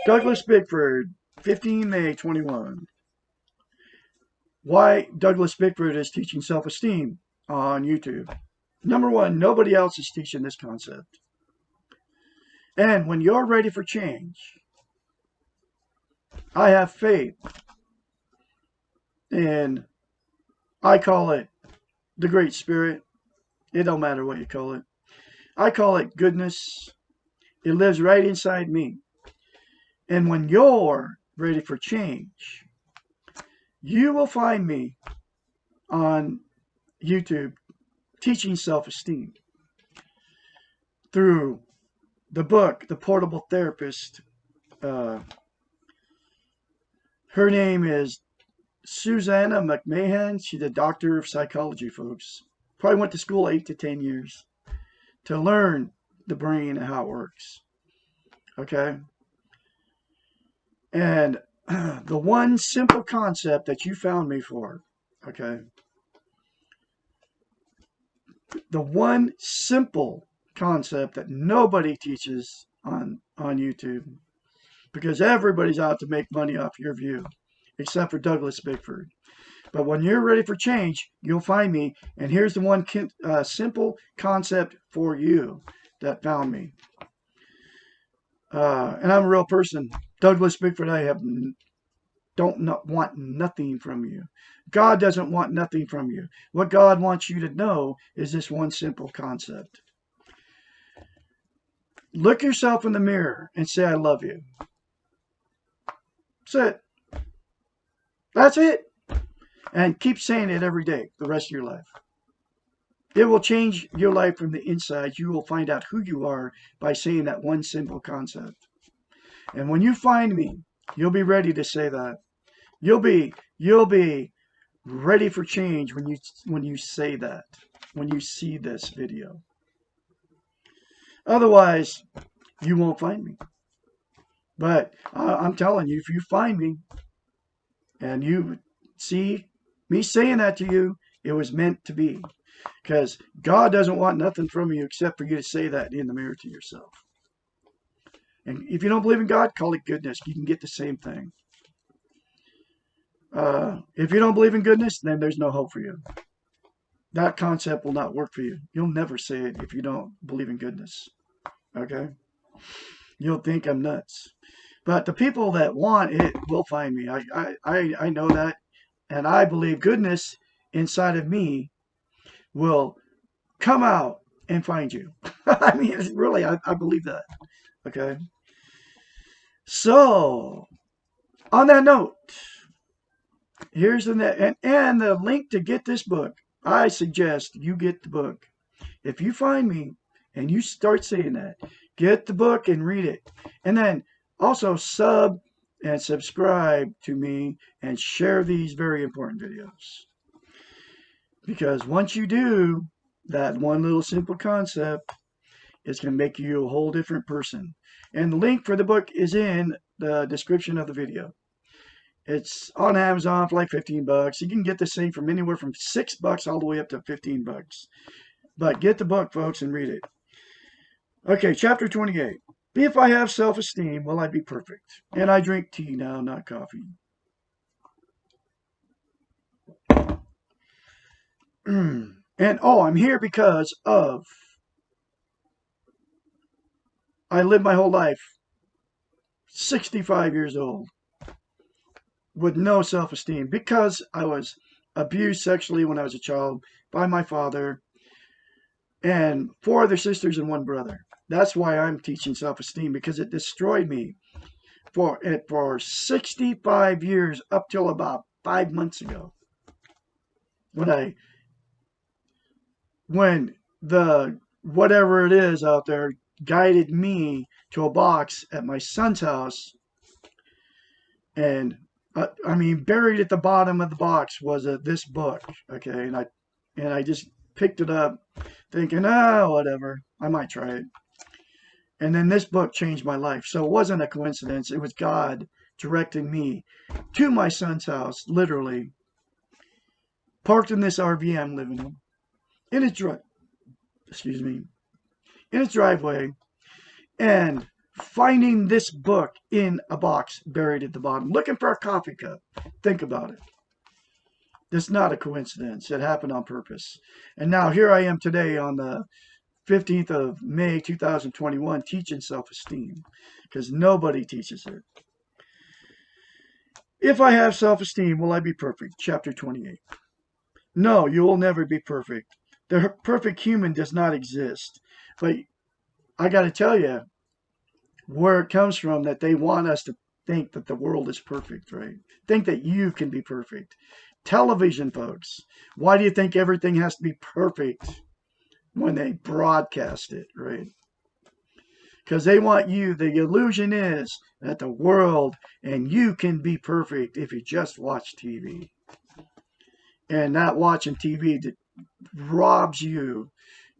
Douglas Bickford, 15 May 21. Why Douglas Bickford is teaching self-esteem on YouTube. Number one, nobody else is teaching this concept. And when you're ready for change, I have faith in, I call it the Great Spirit. It don't matter what you call it. I call it goodness. It lives right inside me. And when you're ready for change, you will find me on YouTube teaching self-esteem through the book, The Portable Therapist. Her name is Susanna McMahon. She's a doctor of psychology, folks. Probably went to school 8 to 10 years to learn the brain and how it works. Okay? And the one simple concept that you found me for, okay? The one simple concept that nobody teaches on YouTube, because everybody's out to make money off your view, except for Douglas Bickford. But when you're ready for change, you'll find me. And here's the one simple concept for you that found me. And I'm a real person. Douglas Bickford-I don't want nothing from you. God doesn't want nothing from you. What God wants you to know is this one simple concept. Look yourself in the mirror and say, I love you. That's it. That's it. And keep saying it every day, the rest of your life. It will change your life from the inside. You will find out who you are by saying that one simple concept. And when you find me, you'll be ready to say that. You'll be ready for change when you say that, when you see this video. Otherwise, you won't find me. But I'm telling you, if you find me and you see me saying that to you, it was meant to be. Because God doesn't want nothing from you except for you to say that in the mirror to yourself. And if you don't believe in God, call it goodness. You can get the same thing. If you don't believe in goodness, then there's no hope for you. That concept will not work for you. You'll never say it if you don't believe in goodness. Okay? You'll think I'm nuts. But the people that want it will find me. I know that. And I believe goodness inside of me will come out and find you. I mean, really, I believe that. Okay? So, on that note, here's the net and the link to get this book. I suggest you get the book. If you find me and you start saying that, get the book and read it. And then also sub and subscribe to me and share these very important videos. Because once you do, that one little simple concept is going to make you a whole different person. And the link for the book is in the description of the video. It's on Amazon for like 15 bucks. You can get this thing from anywhere from 6 bucks all the way up to 15 bucks. But get the book, folks, and read it. Okay, chapter 28. If I have self-esteem, will I be perfect? And I drink tea now, not coffee. And I'm here because of I lived my whole life 65 years old with no self-esteem because I was abused sexually when I was a child by my father and 4 other sisters and 1 brother. That's why I'm teaching self-esteem, because it destroyed me for 65 years up till about 5 months ago. When the whatever it is out there guided me to a box at my son's house, and I mean, buried at the bottom of the box was this book. Okay, and I just picked it up, thinking, whatever, I might try it. And then this book changed my life. So it wasn't a coincidence. It was God directing me to my son's house, literally parked in this RV I'm living in his excuse me, in his driveway, and finding this book in a box buried at the bottom, looking for a coffee cup. Think about it. It's not a coincidence. It happened on purpose. And now here I am today on the 15th of May 2021 teaching self-esteem, because nobody teaches it. If I have self-esteem, will I be perfect? Chapter 28. No, you will never be perfect. The perfect human does not exist. But I got to tell you where it comes from, that they want us to think that the world is perfect, right? Think that you can be perfect. Television, folks. Why do you think everything has to be perfect when they broadcast it, right? Because they want you, the illusion is that the world and you can be perfect if you just watch TV. And not watching TV that robs you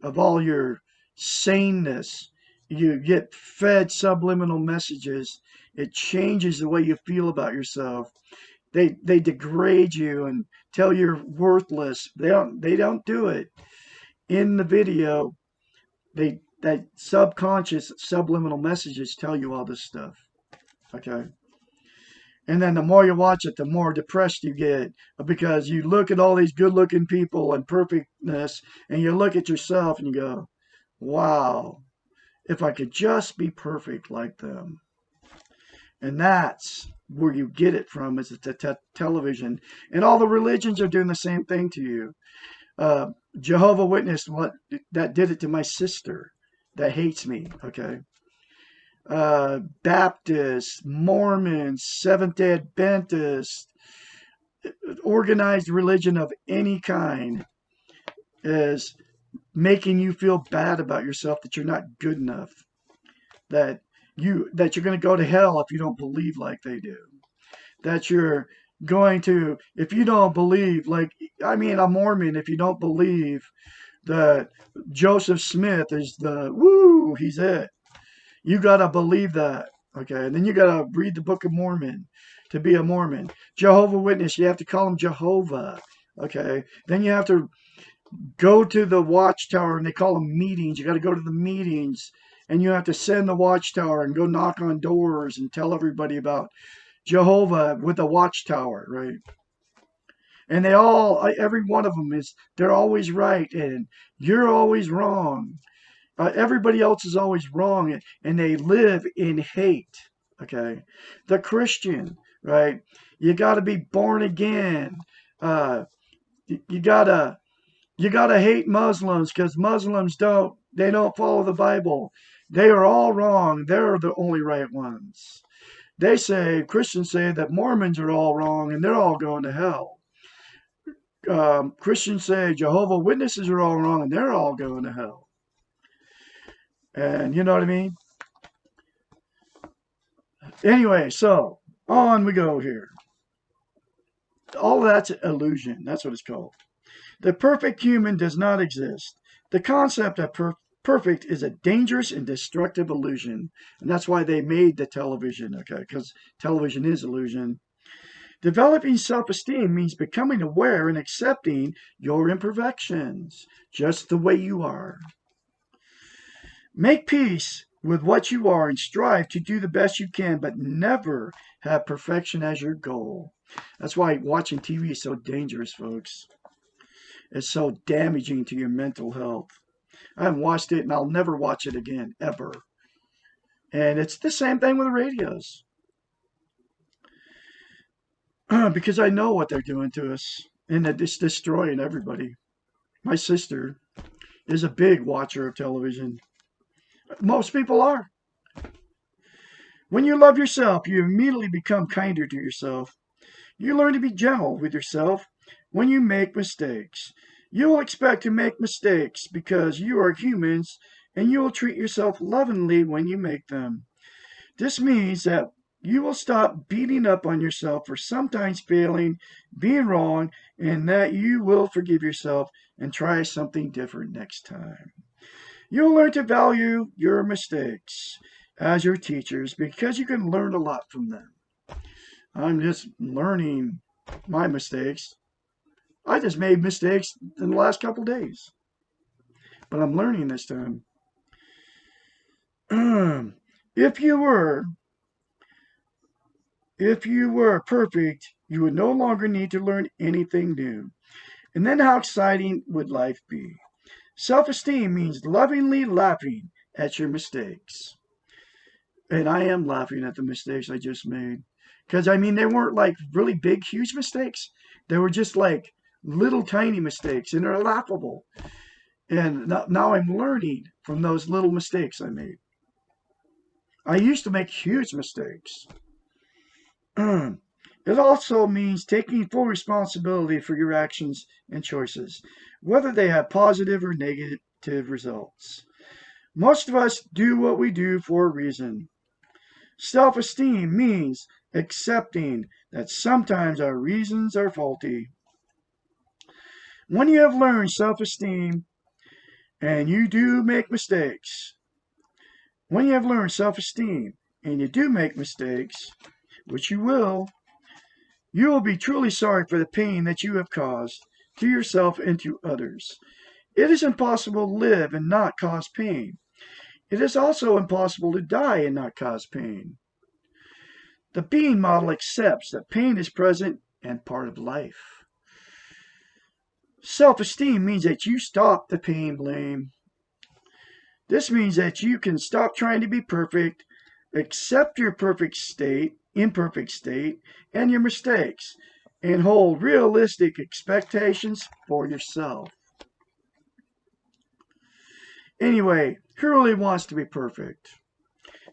of all your saneness. You get fed subliminal messages. It changes the way you feel about yourself. They degrade you and tell you're worthless. They don't do it in the video. That subconscious subliminal messages tell you all this stuff. Okay. And then the more you watch it, the more depressed you get, because you look at all these good looking people and perfectness, and you look at yourself and you go, wow, if I could just be perfect like them. And that's where you get it from, is the television. And all the religions are doing the same thing to you. Jehovah Witness, that did it to my sister that hates me, okay? Baptists, Mormons, Seventh-day Adventists, organized religion of any kind is making you feel bad about yourself, that you're not good enough, that you're going to go to hell if you don't believe like they do, that you're going to, if you don't believe, a Mormon, if you don't believe that Joseph Smith is he's it. You got to believe that. Okay. And then you got to read the Book of Mormon to be a Mormon. Jehovah Witness, you have to call him Jehovah. Okay. Then you have to go to the watchtower, and they call them meetings. You got to go to the meetings, and you have to send the watchtower and go knock on doors and tell everybody about Jehovah with the watchtower, right? And every one of them they're always right, and you're always wrong. Everybody else is always wrong, and they live in hate. Okay, the Christian, right? You got to be born again. You gotta hate Muslims, because Muslims don't follow the Bible. They are all wrong. They're the only right ones. Christians say that Mormons are all wrong and they're all going to hell. Christians say Jehovah Witnesses are all wrong and they're all going to hell. And you know what I mean? Anyway, so on we go here. All that's illusion. That's what it's called. The perfect human does not exist. The concept of perfect is a dangerous and destructive illusion. And that's why they made the television, okay? Because television is illusion. Developing self-esteem means becoming aware and accepting your imperfections, just the way you are. Make peace with what you are and strive to do the best you can, but never have perfection as your goal. That's why watching TV is so dangerous, folks. It's so damaging to your mental health. I haven't watched it, and I'll never watch it again, ever. And it's the same thing with the radios. Because I know what they're doing to us, and that it's destroying everybody. My sister is a big watcher of television. Most people are. When you love yourself, you immediately become kinder to yourself. You learn to be gentle with yourself when you make mistakes. You will expect to make mistakes because you are humans and you will treat yourself lovingly when you make them. This means that you will stop beating up on yourself for sometimes failing, being wrong, and that you will forgive yourself and try something different next time. You'll learn to value your mistakes as your teachers because you can learn a lot from them. I'm just learning my mistakes. I just made mistakes in the last couple days, but I'm learning this time. if you were if you were perfect, you would no longer need to learn anything new. And then how exciting would life be? Self-esteem means lovingly laughing at your mistakes. And I am laughing at the mistakes I just made. Because, I mean, they weren't like really big, huge mistakes. They were just like little tiny mistakes, and they're laughable. And now I'm learning from those little mistakes I made. I used to make huge mistakes. It also means taking full responsibility for your actions and choices, whether they have positive or negative results. Most of us do what we do for a reason. Self esteem means accepting that sometimes our reasons are faulty. When you have learned self esteem and you do make mistakes, when you have learned self esteem and you do make mistakes, which you will be truly sorry for the pain that you have caused to yourself and to others. It is impossible to live and not cause pain. It is also impossible to die and not cause pain. The being model accepts that pain is present and part of life. Self-esteem means that you stop the pain blame. This means that you can stop trying to be perfect, accept your imperfect state, and your mistakes, and hold realistic expectations for yourself. Anyway, who really wants to be perfect?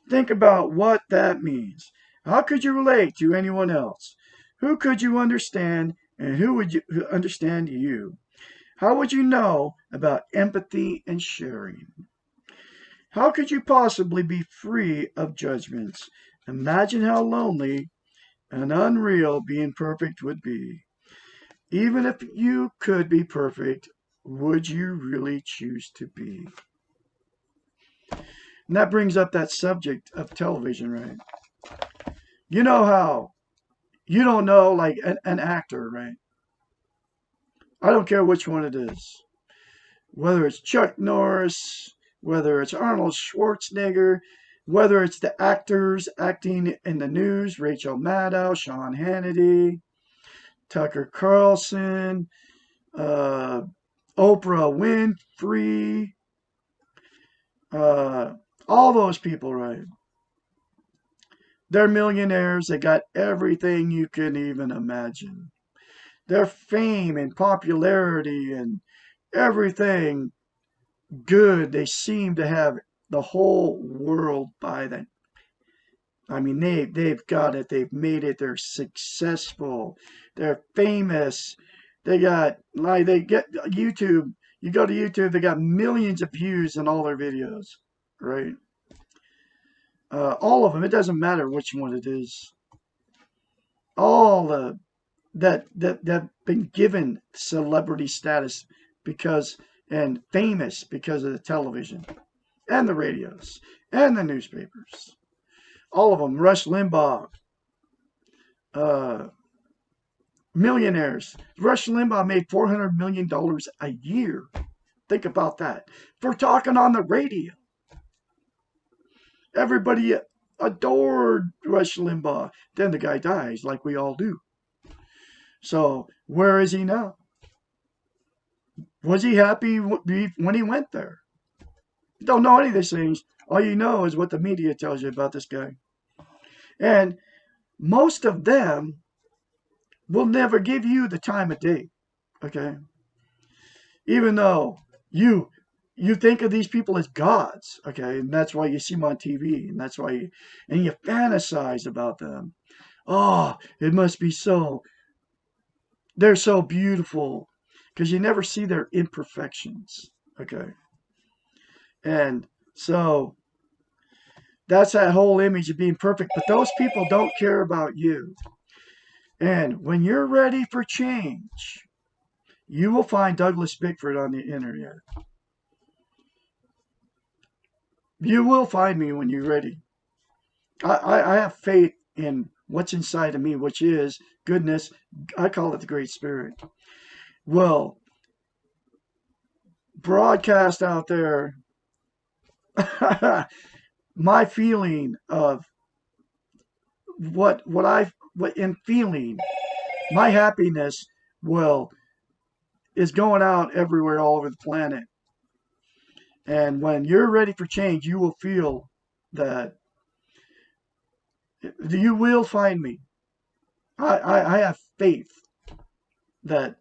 Think about what that means. How could you relate to anyone else? Who could you understand, and who would you understand you? How would you know about empathy and sharing? How could you possibly be free of judgments? Imagine how lonely and unreal being perfect would be. Even if you could be perfect, would you really choose to be? And that brings up that subject of television, right? You know how you don't know, like an actor, right? I don't care which one it is. Whether it's Chuck Norris, whether it's Arnold Schwarzenegger, whether it's the actors acting in the news, Rachel Maddow, Sean Hannity, Tucker Carlson, uh, Oprah Winfrey, uh, all those people, right? They're millionaires. They got everything you can even imagine. Their fame and popularity and everything good. They seem to have the whole world by them. I mean, they've got it. They've made it. They're successful. They're famous. They get YouTube. You go to YouTube, they got millions of views in all their videos, right? All of them. It doesn't matter which one it is. All that have been given celebrity status because and famous because of the television and the radios and the newspapers. All of them. Rush Limbaugh, uh, millionaires. Rush Limbaugh made $400 million a year. Think about that for talking on the radio. Everybody adored Rush Limbaugh. Then the guy dies, like we all do. So where is he now? Was he happy when he went there? You don't know any of these things. All you know is what the media tells you about this guy. And most of them will never give you the time of day. Okay? Even though you you think of these people as gods, okay, and that's why you see them on TV, and that's why you fantasize about them. Oh, it must be so. They're so beautiful because you never see their imperfections. Okay, And so that's that whole image of being perfect. But those people don't care about you. And when you're ready for change, you will find Douglas Bickford on the internet. You will find me when you're ready. I have faith in what's inside of me, which is goodness. I call it the Great Spirit. Will broadcast out there my feeling of what in feeling my happiness will is going out everywhere all over the planet. And when you're ready for change, you will feel that you will find me. I have faith that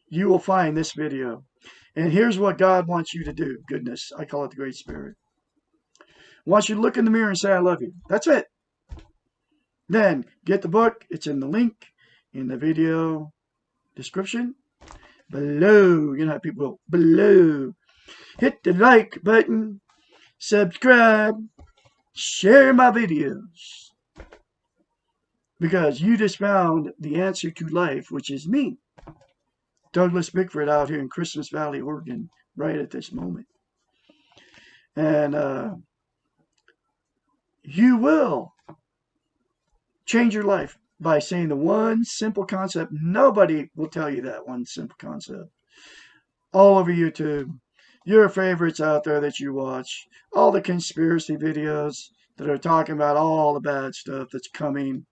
you will find this video. And here's what God wants you to do. Goodness, I call it the Great Spirit. Wants you to look in the mirror and say, I love you. That's it. Then get the book. It's in the link in the video description below. You know how people go below. Hit the like button, subscribe, share my videos. Because you just found the answer to life, which is me, Douglas Bickford, out here in Christmas Valley, Oregon, right at this moment. And you will change your life by saying the one simple concept. Nobody will tell you that one simple concept. All over YouTube, your favorites out there that you watch, all the conspiracy videos that are talking about all the bad stuff that's coming,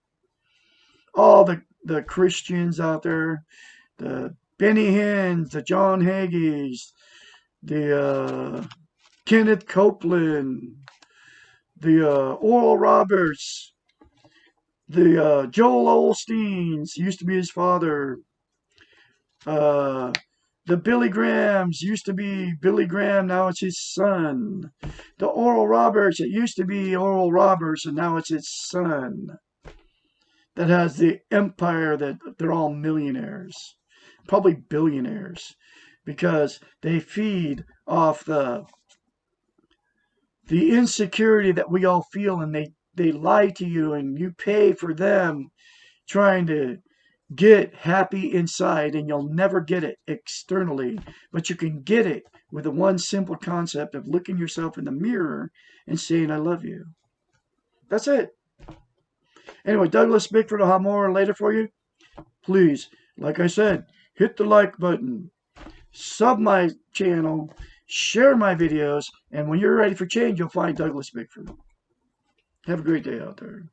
all the Christians out there, the Benny Hinn's, the John Hagee's, the Kenneth Copeland, the Oral Roberts, the Joel Olstein's, used to be his father, the Billy Grahams, used to be Billy Graham, now it's his son. The Oral Roberts, it used to be Oral Roberts, and now it's his son. That has the empire that they're all millionaires, probably billionaires, because they feed off the insecurity that we all feel, and they lie to you, and you pay for them trying to get happy inside, and you'll never get it externally, but you can get it with the one simple concept of looking yourself in the mirror and saying, I love you. That's it. Anyway, Douglas Bickford will have more later for you. Please, like I said, hit the like button, sub my channel, share my videos, and when you're ready for change, you'll find Douglas Bickford. Have a great day out there.